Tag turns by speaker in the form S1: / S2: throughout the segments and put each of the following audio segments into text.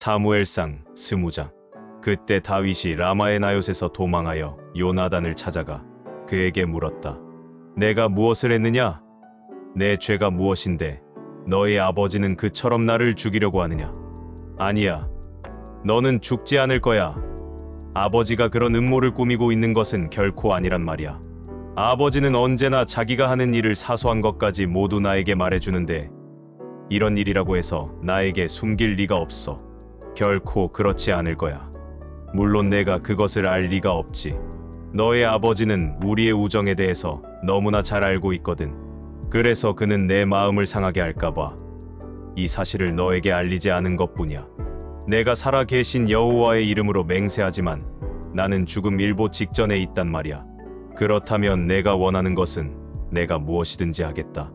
S1: 사무엘상 20장. 그때 다윗이 라마의 나요곳에서 도망하여 요나단을 찾아가 그에게 물었다. 내가 무엇을 했느냐? 내 죄가 무엇인데 너의 아버지는 그처럼 나를 죽이려고 하느냐? 아니야. 너는 죽지 않을 거야. 아버지가 그런 음모를 꾸미고 있는 것은 결코 아니란 말이야. 아버지는 언제나 자기가 하는 일을 사소한 것까지 모두 나에게 말해주는데 이런 일이라고 해서 나에게 숨길 리가 없어. 결코 그렇지 않을 거야. 물론 내가 그것을 알 리가 없지. 너의 아버지는 우리의 우정에 대해서 너무나 잘 알고 있거든. 그래서 그는 내 마음을 상하게 할까봐 이 사실을 너에게 알리지 않은 것뿐이야. 내가 살아 계신 여호와의 이름으로 맹세하지만 나는 죽음 일보 직전에 있단 말이야. 그렇다면 내가 원하는 것은 내가 무엇이든지 하겠다.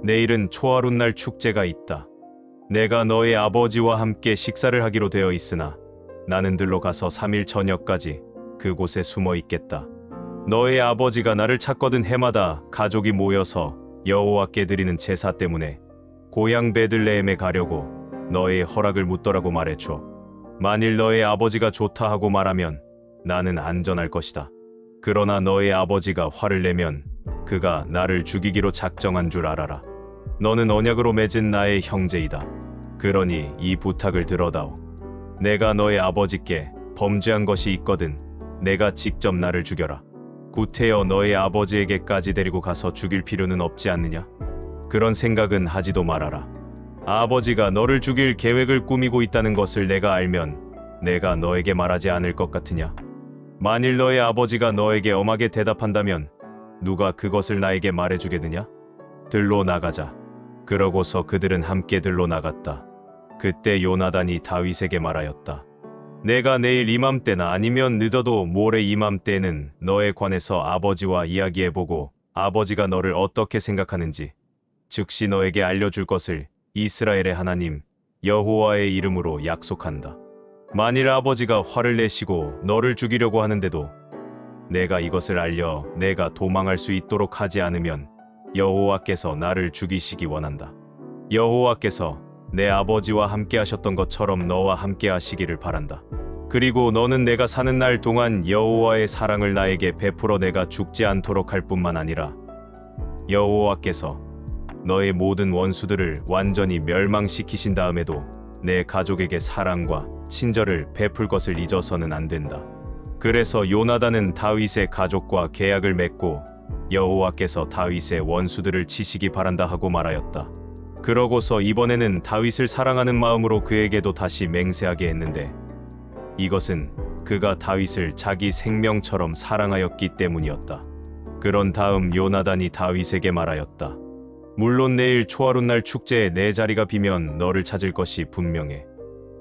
S1: 내일은 초하룻날 축제가 있다. 내가 너의 아버지와 함께 식사를 하기로 되어 있으나 나는 들로 가서 3일 저녁까지 그곳에 숨어 있겠다. 너의 아버지가 나를 찾거든 해마다 가족이 모여서 여호와께 드리는 제사 때문에 고향 베들레헴에 가려고 너의 허락을 묻더라고 말해줘. 만일 너의 아버지가 좋다 하고 말하면 나는 안전할 것이다. 그러나 너의 아버지가 화를 내면 그가 나를 죽이기로 작정한 줄 알아라. 너는 언약으로 맺은 나의 형제이다. 그러니 이 부탁을 들어다오. 내가 너의 아버지께 범죄한 것이 있거든 내가 직접 나를 죽여라. 구태여 너의 아버지에게까지 데리고 가서 죽일 필요는 없지 않느냐? 그런 생각은 하지도 말아라. 아버지가 너를 죽일 계획을 꾸미고 있다는 것을 내가 알면 내가 너에게 말하지 않을 것 같으냐? 만일 너의 아버지가 너에게 엄하게 대답한다면 누가 그것을 나에게 말해주겠느냐? 들로 나가자. 그러고서 그들은 함께 들로 나갔다. 그때 요나단이 다윗에게 말하였다. 내가 내일 이맘때나 아니면 늦어도 모레 이맘때에는 너에 관해서 아버지와 이야기해보고 아버지가 너를 어떻게 생각하는지 즉시 너에게 알려줄 것을 이스라엘의 하나님 여호와의 이름으로 약속한다. 만일 아버지가 화를 내시고 너를 죽이려고 하는데도 내가 이것을 알려 내가 도망할 수 있도록 하지 않으면 여호와께서 나를 죽이시기 원한다. 여호와께서 내 아버지와 함께 하셨던 것처럼 너와 함께 하시기를 바란다. 그리고 너는 내가 사는 날 동안 여호와의 사랑을 나에게 베풀어 내가 죽지 않도록 할 뿐만 아니라 여호와께서 너의 모든 원수들을 완전히 멸망시키신 다음에도 내 가족에게 사랑과 친절을 베풀 것을 잊어서는 안 된다. 그래서 요나단은 다윗의 가족과 계약을 맺고 여호와께서 다윗의 원수들을 치시기 바란다 하고 말하였다. 그러고서 이번에는 다윗을 사랑하는 마음으로 그에게도 다시 맹세하게 했는데 이것은 그가 다윗을 자기 생명처럼 사랑하였기 때문이었다. 그런 다음 요나단이 다윗에게 말하였다. 물론 내일 초하룻날 축제에 내 자리가 비면 너를 찾을 것이 분명해.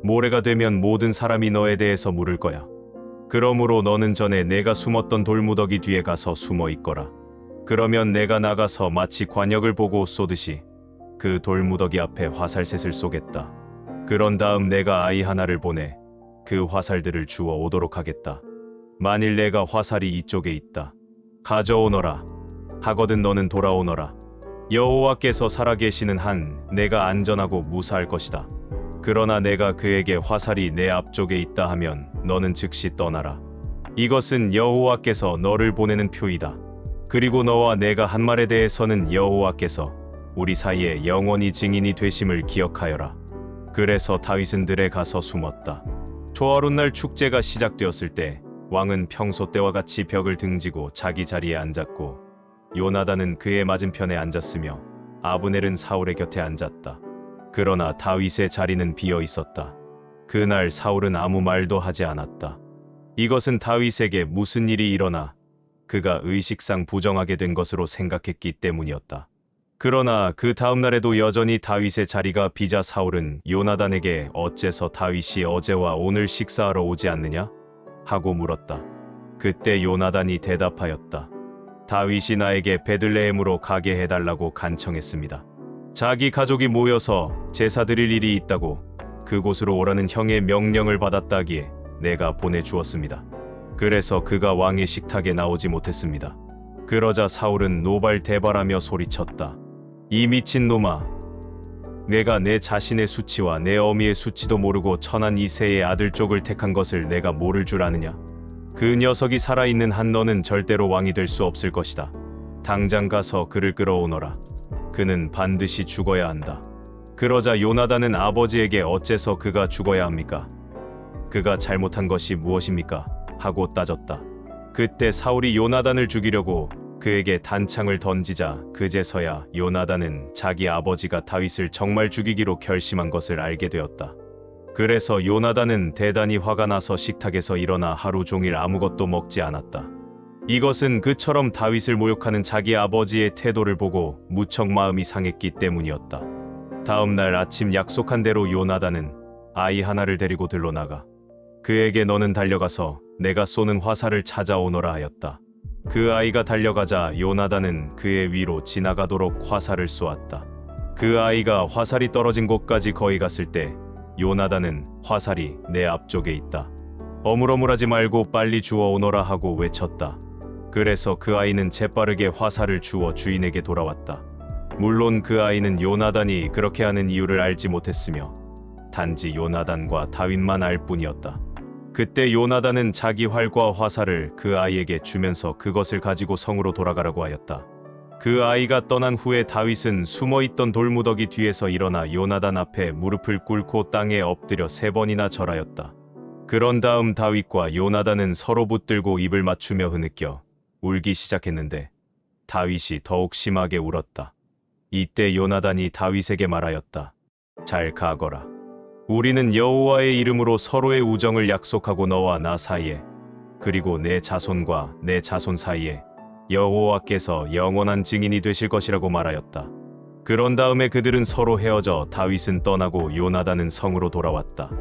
S1: 모레가 되면 모든 사람이 너에 대해서 물을 거야. 그러므로 너는 전에 내가 숨었던 돌무더기 뒤에 가서 숨어 있거라. 그러면 내가 나가서 마치 관역을 보고 쏘듯이 그 돌무더기 앞에 화살셋을 쏘겠다. 그런 다음 내가 아이 하나를 보내 그 화살들을 주워 오도록 하겠다. 만일 내가 화살이 이쪽에 있다. 가져오너라. 하거든 너는 돌아오너라. 여호와께서 살아계시는 한 내가 안전하고 무사할 것이다. 그러나 내가 그에게 화살이 내 앞쪽에 있다 하면 너는 즉시 떠나라. 이것은 여호와께서 너를 보내는 표이다. 그리고 너와 내가 한 말에 대해서는 여호와께서 우리 사이에 영원히 증인이 되심을 기억하여라. 그래서 다윗은 들에 가서 숨었다. 초하룻날 축제가 시작되었을 때 왕은 평소 때와 같이 벽을 등지고 자기 자리에 앉았고 요나단은 그의 맞은편에 앉았으며 아브넬은 사울의 곁에 앉았다. 그러나 다윗의 자리는 비어 있었다. 그날 사울은 아무 말도 하지 않았다. 이것은 다윗에게 무슨 일이 일어나 그가 의식상 부정하게 된 것으로 생각했기 때문이었다. 그러나 그 다음 날에도 여전히 다윗의 자리가 비자 사울은 요나단에게 어째서 다윗이 어제와 오늘 식사하러 오지 않느냐? 하고 물었다. 그때 요나단이 대답하였다. 다윗이 나에게 베들레헴으로 가게 해달라고 간청했습니다. 자기 가족이 모여서 제사 드릴 일이 있다고 그곳으로 오라는 형의 명령을 받았다기에 내가 보내주었습니다. 그래서 그가 왕의 식탁에 나오지 못했습니다. 그러자 사울은 노발대발하며 소리쳤다. 이 미친놈아, 내가 내 자신의 수치와 내 어미의 수치도 모르고 천한 이새의 아들 쪽을 택한 것을 내가 모를 줄 아느냐? 그 녀석이 살아있는 한 너는 절대로 왕이 될 수 없을 것이다. 당장 가서 그를 끌어오너라. 그는 반드시 죽어야 한다. 그러자 요나단은 아버지에게 어째서 그가 죽어야 합니까? 그가 잘못한 것이 무엇입니까? 하고 따졌다. 그때 사울이 요나단을 죽이려고 그에게 단창을 던지자 그제서야 요나단은 자기 아버지가 다윗을 정말 죽이기로 결심한 것을 알게 되었다. 그래서 요나단은 대단히 화가 나서 식탁에서 일어나 하루 종일 아무것도 먹지 않았다. 이것은 그처럼 다윗을 모욕하는 자기 아버지의 태도를 보고 무척 마음이 상했기 때문이었다. 다음 날 아침 약속한 대로 요나단은 아이 하나를 데리고 들러나가 그에게 너는 달려가서 내가 쏘는 화살을 찾아오너라 하였다. 그 아이가 달려가자 요나단은 그의 위로 지나가도록 화살을 쏘았다. 그 아이가 화살이 떨어진 곳까지 거의 갔을 때 요나단은 화살이 내 앞쪽에 있다. 어물어물하지 말고 빨리 주워 오너라 하고 외쳤다. 그래서 그 아이는 재빠르게 화살을 주워 주인에게 돌아왔다. 물론 그 아이는 요나단이 그렇게 하는 이유를 알지 못했으며 단지 요나단과 다윗만 알 뿐이었다. 그때 요나단은 자기 활과 화살을 그 아이에게 주면서 그것을 가지고 성으로 돌아가라고 하였다. 그 아이가 떠난 후에 다윗은 숨어있던 돌무더기 뒤에서 일어나 요나단 앞에 무릎을 꿇고 땅에 엎드려 3번이나 절하였다. 그런 다음 다윗과 요나단은 서로 붙들고 입을 맞추며 흐느껴 울기 시작했는데 다윗이 더욱 심하게 울었다. 이때 요나단이 다윗에게 말하였다. 잘 가거라. 우리는 여호와의 이름으로 서로의 우정을 약속하고 너와 나 사이에 그리고 내 자손과 내 자손 사이에 여호와께서 영원한 증인이 되실 것이라고 말하였다. 그런 다음에 그들은 서로 헤어져 다윗은 떠나고 요나단은 성으로 돌아왔다.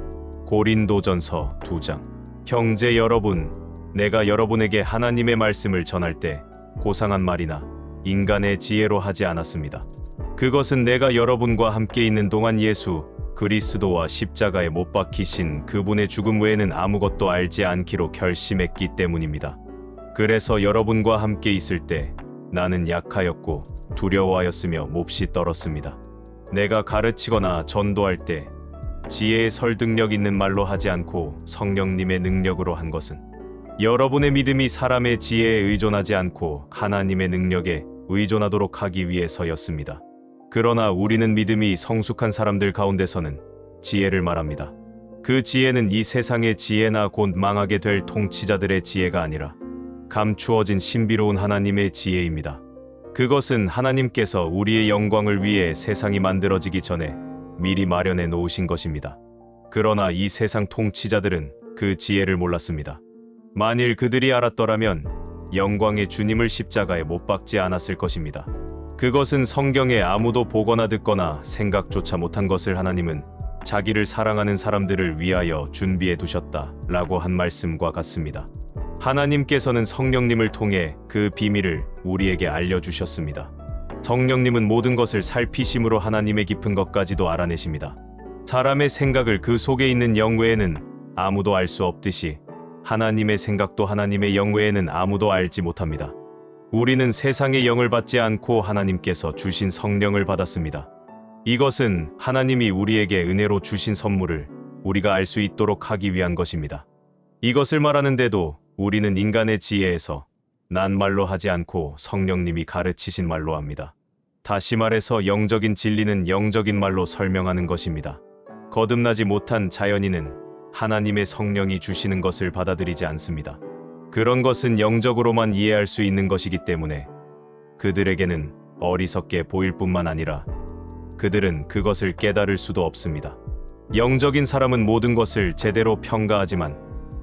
S1: 고린도전서 2장. 형제 여러분, 내가 여러분에게 하나님의 말씀을 전할 때 고상한 말이나 인간의 지혜로 하지 않았습니다. 그것은 내가 여러분과 함께 있는 동안 예수 그리스도와 십자가에 못 박히신 그분의 죽음 외에는 아무것도 알지 않기로 결심했기 때문입니다. 그래서 여러분과 함께 있을 때 나는 약하였고 두려워하였으며 몹시 떨었습니다. 내가 가르치거나 전도할 때 지혜의 설득력 있는 말로 하지 않고 성령님의 능력으로 한 것은 여러분의 믿음이 사람의 지혜에 의존하지 않고 하나님의 능력에 의존하도록 하기 위해서였습니다. 그러나 우리는 믿음이 성숙한 사람들 가운데서는 지혜를 말합니다. 그 지혜는 이 세상의 지혜나 곧 망하게 될 통치자들의 지혜가 아니라 감추어진 신비로운 하나님의 지혜입니다. 그것은 하나님께서 우리의 영광을 위해 세상이 만들어지기 전에 미리 마련해 놓으신 것입니다. 그러나 이 세상 통치자들은 그 지혜를 몰랐습니다. 만일 그들이 알았더라면 영광의 주님을 십자가에 못 박지 않았을 것입니다. 그것은 성경에 아무도 보거나 듣거나 생각조차 못한 것을 하나님은 자기를 사랑하는 사람들을 위하여 준비해 두셨다라고 한 말씀과 같습니다. 하나님께서는 성령님을 통해 그 비밀을 우리에게 알려주셨습니다. 성령님은 모든 것을 살피심으로 하나님의 깊은 것까지도 알아내십니다. 사람의 생각을 그 속에 있는 영 외에는 아무도 알 수 없듯이 하나님의 생각도 하나님의 영 외에는 아무도 알지 못합니다. 우리는 세상의 영을 받지 않고 하나님께서 주신 성령을 받았습니다. 이것은 하나님이 우리에게 은혜로 주신 선물을 우리가 알 수 있도록 하기 위한 것입니다. 이것을 말하는데도 우리는 인간의 지혜에서 난 말로 하지 않고 성령님이 가르치신 말로 합니다. 다시 말해서 영적인 진리는 영적인 말로 설명하는 것입니다. 거듭나지 못한 자연인은 하나님의 성령이 주시는 것을 받아들이지 않습니다. 그런 것은 영적으로만 이해할 수 있는 것이기 때문에 그들에게는 어리석게 보일 뿐만 아니라 그들은 그것을 깨달을 수도 없습니다. 영적인 사람은 모든 것을 제대로 평가하지만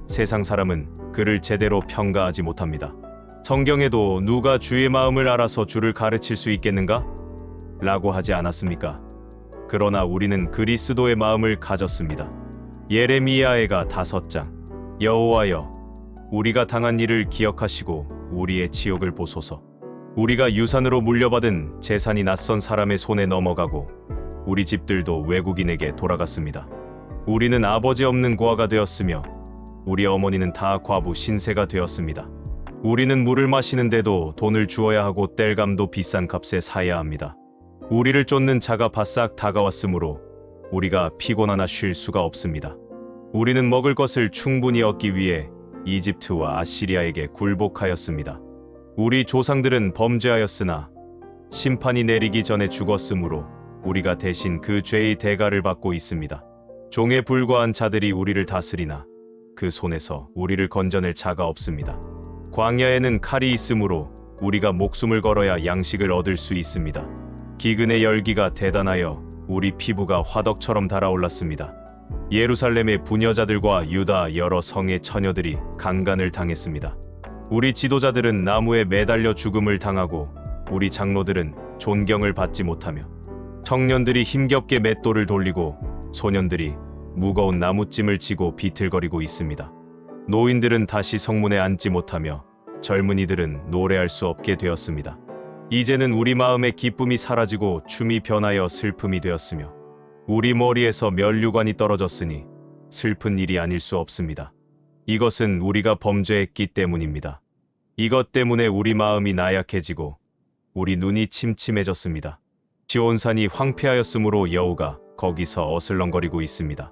S1: 세상 사람은 그를 제대로 평가하지 못합니다. 성경에도 누가 주의 마음을 알아서 주를 가르칠 수 있겠는가? 라고 하지 않았습니까? 그러나 우리는 그리스도의 마음을 가졌습니다. 예레미야해가 5장. 여호와여, 우리가 당한 일을 기억하시고 우리의 치욕을 보소서. 우리가 유산으로 물려받은 재산이 낯선 사람의 손에 넘어가고 우리 집들도 외국인에게 돌아갔습니다. 우리는 아버지 없는 고아가 되었으며 우리 어머니는 다 과부 신세가 되었습니다. 우리는 물을 마시는데도 돈을 주어야 하고 땔감도 비싼 값에 사야 합니다. 우리를 쫓는 자가 바싹 다가왔으므로 우리가 피곤하나 쉴 수가 없습니다. 우리는 먹을 것을 충분히 얻기 위해 이집트와 아시리아에게 굴복하였습니다. 우리 조상들은 범죄하였으나 심판이 내리기 전에 죽었으므로 우리가 대신 그 죄의 대가를 받고 있습니다. 종에 불과한 자들이 우리를 다스리나 그 손에서 우리를 건져낼 자가 없습니다. 광야에는 칼이 있으므로 우리가 목숨을 걸어야 양식을 얻을 수 있습니다. 기근의 열기가 대단하여 우리 피부가 화덕처럼 달아올랐습니다. 예루살렘의 부녀자들과 유다 여러 성의 처녀들이 강간을 당했습니다. 우리 지도자들은 나무에 매달려 죽음을 당하고 우리 장로들은 존경을 받지 못하며 청년들이 힘겹게 맷돌을 돌리고 소년들이 무거운 나무찜을 지고 비틀거리고 있습니다. 노인들은 다시 성문에 앉지 못하며 젊은이들은 노래할 수 없게 되었습니다. 이제는 우리 마음의 기쁨이 사라지고 춤이 변하여 슬픔이 되었으며 우리 머리에서 면류관이 떨어졌으니 슬픈 일이 아닐 수 없습니다. 이것은 우리가 범죄했기 때문입니다. 이것 때문에 우리 마음이 나약해지고 우리 눈이 침침해졌습니다. 시온산이 황폐하였으므로 여호가 거기서 어슬렁거리고 있습니다.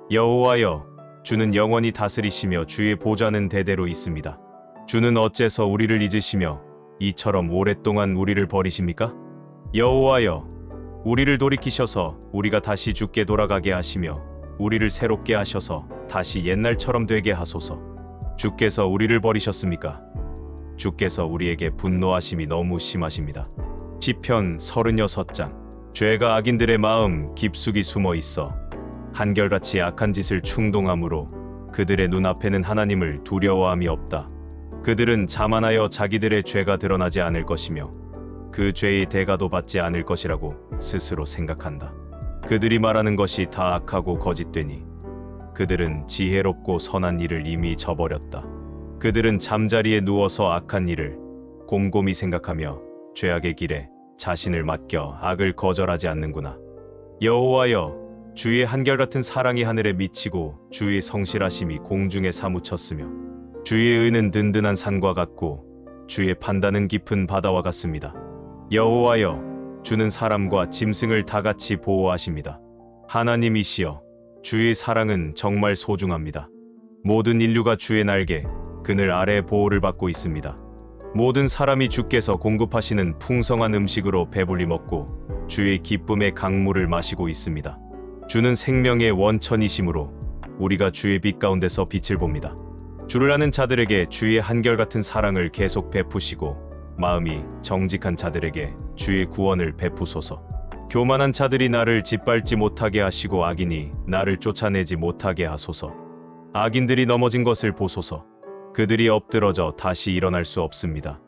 S1: 여호와여, 주는 영원히 다스리시며 주의 보좌는 대대로 있습니다. 주는 어째서 우리를 잊으시며 이처럼 오랫동안 우리를 버리십니까? 여호와여, 우리를 돌이키셔서 우리가 다시 주께 돌아가게 하시며 우리를 새롭게 하셔서 다시 옛날처럼 되게 하소서. 주께서 우리를 버리셨습니까? 주께서 우리에게 분노하심이 너무 심하십니다. 시편 36장. 죄가 악인들의 마음 깊숙이 숨어 있어 한결같이 악한 짓을 충동함으로 그들의 눈앞에는 하나님을 두려워함이 없다. 그들은 자만하여 자기들의 죄가 드러나지 않을 것이며 그 죄의 대가도 받지 않을 것이라고 스스로 생각한다. 그들이 말하는 것이 다 악하고 거짓되니 그들은 지혜롭고 선한 일을 이미 저버렸다. 그들은 잠자리에 누워서 악한 일을 곰곰이 생각하며 죄악의 길에 자신을 맡겨 악을 거절하지 않는구나. 여호와여, 주의 한결같은 사랑이 하늘에 미치고 주의 성실하심이 공중에 사무쳤으며 주의 의는 든든한 산과 같고 주의 판단은 깊은 바다와 같습니다. 여호와여, 주는 사람과 짐승을 다같이 보호하십니다. 하나님이시여, 주의 사랑은 정말 소중합니다. 모든 인류가 주의 날개, 그늘 아래 보호를 받고 있습니다. 모든 사람이 주께서 공급하시는 풍성한 음식으로 배불리 먹고 주의 기쁨의 강물을 마시고 있습니다. 주는 생명의 원천이시므로 우리가 주의 빛 가운데서 빛을 봅니다. 주를 아는 자들에게 주의 한결같은 사랑을 계속 베푸시고 마음이 정직한 자들에게 주의 구원을 베푸소서. 교만한 자들이 나를 짓밟지 못하게 하시고 악인이 나를 쫓아내지 못하게 하소서. 악인들이 넘어진 것을 보소서. 그들이 엎드러져 다시 일어날 수 없습니다.